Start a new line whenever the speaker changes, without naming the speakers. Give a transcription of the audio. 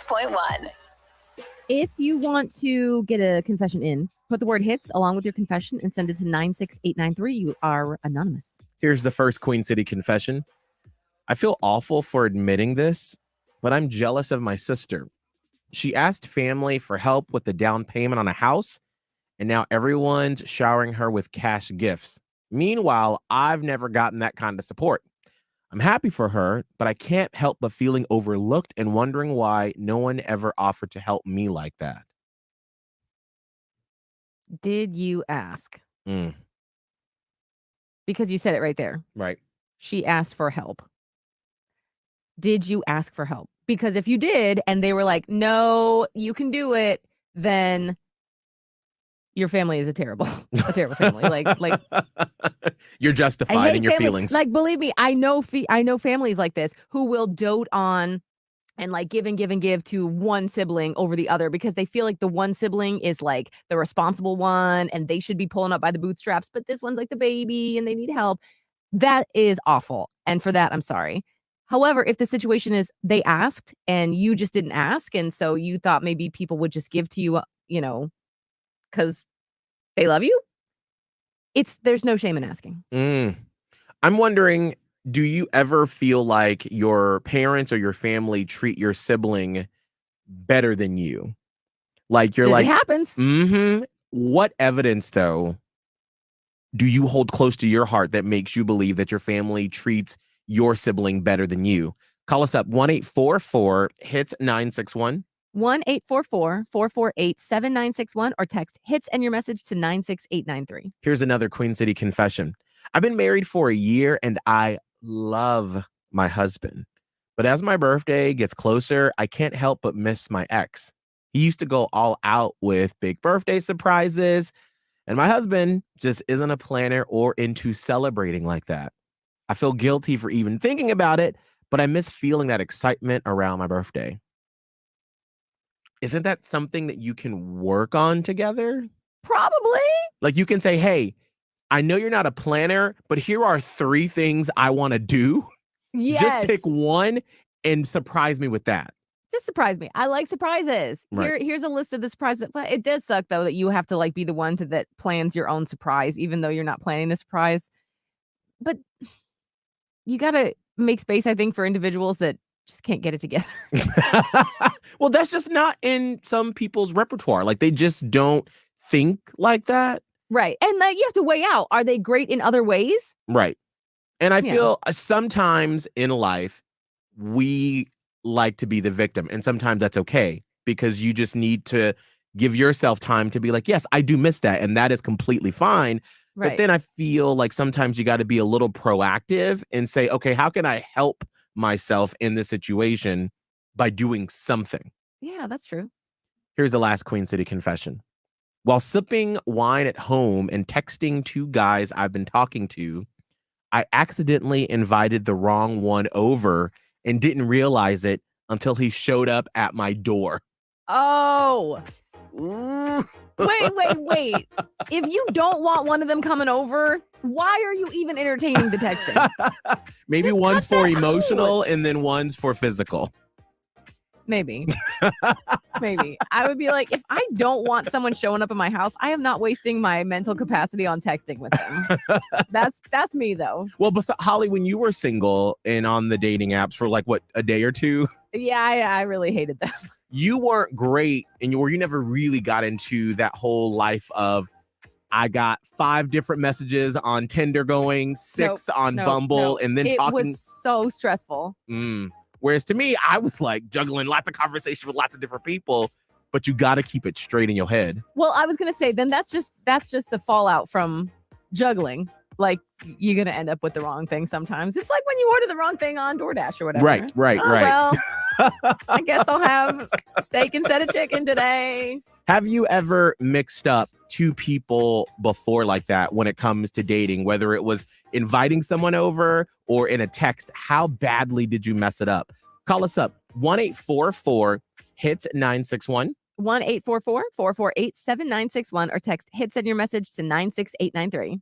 96.1.
If you want to get a confession in, put the word hits along with your confession and send it to 96893. You are anonymous.
Here's the first Queen City confession. I feel awful for admitting this, but I'm jealous of my sister. She asked family for help with the down payment on a house, and now everyone's showering her with cash gifts. Meanwhile, I've never gotten that kind of support. I'm happy for her, but I can't help but feeling overlooked and wondering why no one ever offered to help me like that.
Did you ask?
Mm,
Because you said it right there.
right.
She asked for help. Did you ask for help? Because if you did and they were like, no, you can do it, then your family is a terrible family. Like
You're justified in your feelings.
Like, believe me, I know families like this who will dote on and like give and give and give to one sibling over the other because they feel like the one sibling is like the responsible one and they should be pulling up by the bootstraps, but this one's like the baby and they need help. That is awful. And for that, I'm sorry. However, if the situation is they asked and you just didn't ask, and so you thought maybe people would just give to you, because they love you, there's no shame in asking.
I'm wondering, do you ever feel like your parents or your family treat your sibling better than you? Like you're like,
it happens.
What evidence, though, do you hold close to your heart that makes you believe that your family treats your sibling better than you? Call us up 1-844-HITS-961.
1-844-448-7961 or text HITS and your message to 96893.
Here's another Queen City confession. I've been married for a year and I love my husband. But as my birthday gets closer, I can't help but miss my ex. He used to go all out with big birthday surprises, and my husband just isn't a planner or into celebrating like that. I feel guilty for even thinking about it, but I miss feeling that excitement around my birthday. Isn't that something that you can work on together?
Probably.
Like you can say, hey, I know you're not a planner, but here are 3 things I want to do.
Yes.
Just pick one and surprise me with that.
Just surprise me. I like surprises.
Right.
Here's a list of the surprises. But it does suck, though, that you have to like be the one that plans your own surprise, even though you're not planning the surprise. But you got to make space, I think, for individuals that just can't get it together.
Well, that's just not in some people's repertoire. Like they just don't think like that.
Right. And you have to weigh out. Are they great in other ways?
Right. And I feel sometimes in life, we like to be the victim. And sometimes that's okay because you just need to give yourself time to be like, yes, I do miss that. And that is completely fine.
Right.
But then I feel like sometimes you got to be a little proactive and say, okay, how can I help myself in this situation by doing something?
Yeah, that's true.
Here's the last Queen City confession. While sipping wine at home and texting 2 guys I've been talking to, I accidentally invited the wrong one over and didn't realize it until he showed up at my door.
Oh. Wait. If you don't want one of them coming over, why are you even entertaining the texting?
Maybe
Just
one's
cut
for
that
emotional
out.
and then one's for physical.
Maybe. I would be like, if I don't want someone showing up at my house, I am not wasting my mental capacity on texting with them. That's me, though.
Well, but Holly, when you were single and on the dating apps for like, what, a day or 2?
Yeah, I really hated them.
You weren't great and you never really got into that whole life of, I got 5 different messages on Tinder going, 6 on Bumble, and then talking.
It was so stressful.
Whereas to me, I was like juggling lots of conversation with lots of different people, but you got to keep it straight in your head.
Well, I was going to say, then that's just the fallout from juggling. Like, you're going to end up with the wrong thing sometimes. It's like when you order the wrong thing on DoorDash or whatever.
Right.
Well, I guess I'll have steak instead of chicken today.
Have you ever mixed up 2 people before like that when it comes to dating, whether it was inviting someone over or in a text? How badly did you mess it up? Call us up 1-844-HITS-961.
1-844-448-7961 or text HITS in your message to 96893.